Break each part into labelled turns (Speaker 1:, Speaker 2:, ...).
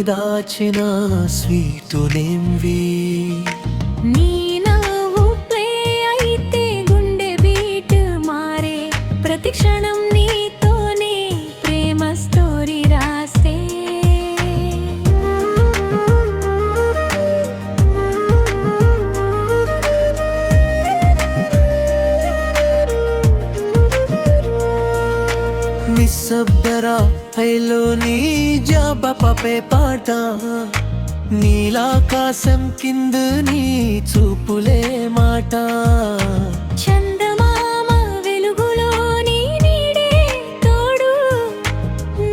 Speaker 1: దాచిన స్వీటు నేమ్వి.
Speaker 2: నీ నవ్వు ప్లే అయితే గుండె బీట్ మారే, ప్రతి క్షణం నీతోనే ప్రేమ స్టోరీ రాసే.
Speaker 1: నిశ్శబ్దరా హైలోని జాబ పపే పాట, నీలాకాశం కింద నీ చూపులే మాట.
Speaker 2: చందమామ వెలుగులోని నీడే తోడు,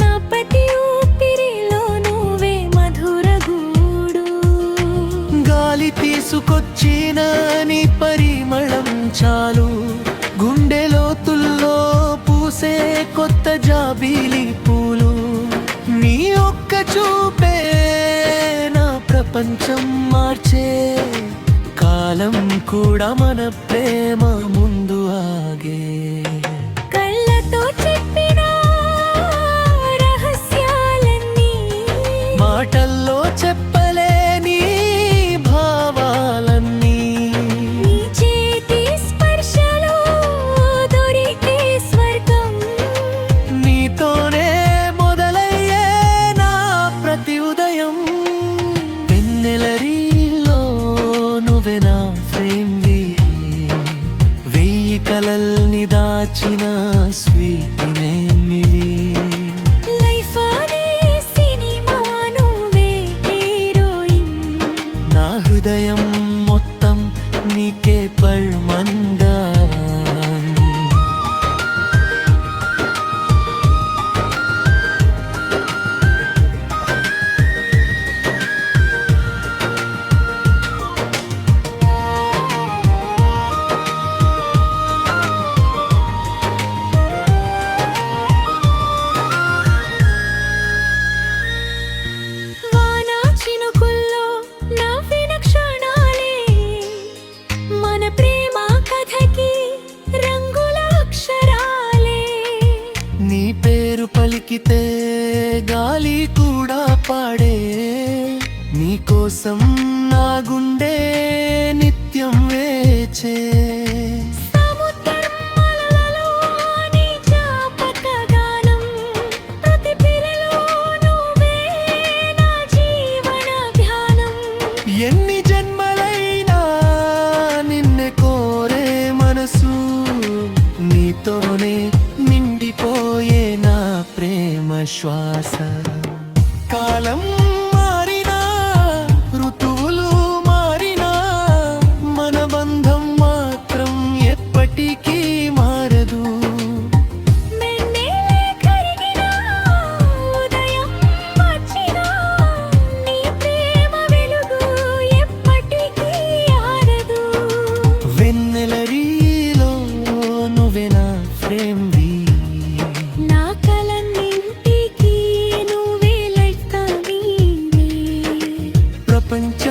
Speaker 2: నా ప్రతి ఊపిరిలో నువ్వే మధుర గూడు.
Speaker 1: గాలి తీసుకొచ్చిన నీ పరిమళం చాలు, గుండె లోతుల్లో పూసే కొత్త జాబిలి పూలు. నీ ఒక్క చూపే నా ప్రపంచం మార్చే, కాలం కూడా మన ప్రేమ ముందు ఆగే.
Speaker 2: కళ్ళతో చెప్పిన రహస్యాలన్నీ
Speaker 1: మాటల్లో చెప్పలేని భావాలన్నీ,
Speaker 2: నీ చేతి స్పర్శలో దొరికే స్వర్గం.
Speaker 1: నీతోనే మొదలయ్యే నా ప్రతి ఉదయం. వెన్నెలరీలో నువ్వే నా ఫ్రేమ్వి, వెయ్యి కలల్ని దాచిన స్వీట్ నేమ్వి.
Speaker 2: లైఫ్ అనే సినిమా నువ్వే హీరోయిన్,
Speaker 1: నా హృదయం మొత్తం నీకే పర్మందా.
Speaker 2: వాన చినుకుల్లో నవ్విన క్షణాలే, మన ప్రేమ కథకి రంగుల అక్షరాలే.
Speaker 1: నీ పేరు పలికితే గాలి కూడా పాడే, నీకోసం నా గుండె నిత్యం వేచే.
Speaker 2: సముద్రం అలలలోని జ్ఞాపక గానం, ప్రతి పిరలో నువ్వే నా జీవన ధ్యానం.
Speaker 1: ఎన్ని జన్మలైనా నిన్నే కోరే మనసు, నీతోనే నిండిపోయే నా ప్రేమ శ్వాస. కాలం మారినా ఋతువులు మారినా, మన బంధం మాత్రం ఎప్పటికీ మారదు.
Speaker 2: మెన్నెలే కరిగినా, ఉదయం వచ్చినా, నీ ప్రేమ వెలుగు ఎప్పటికీ ఆరదు.
Speaker 1: వెన్నెలరీలో నువ్వే నా ఫ్రేమ్వి,
Speaker 2: నా కలన్నింటికి నువ్వే లైఫ్ నీవే.
Speaker 1: ప్రపంచ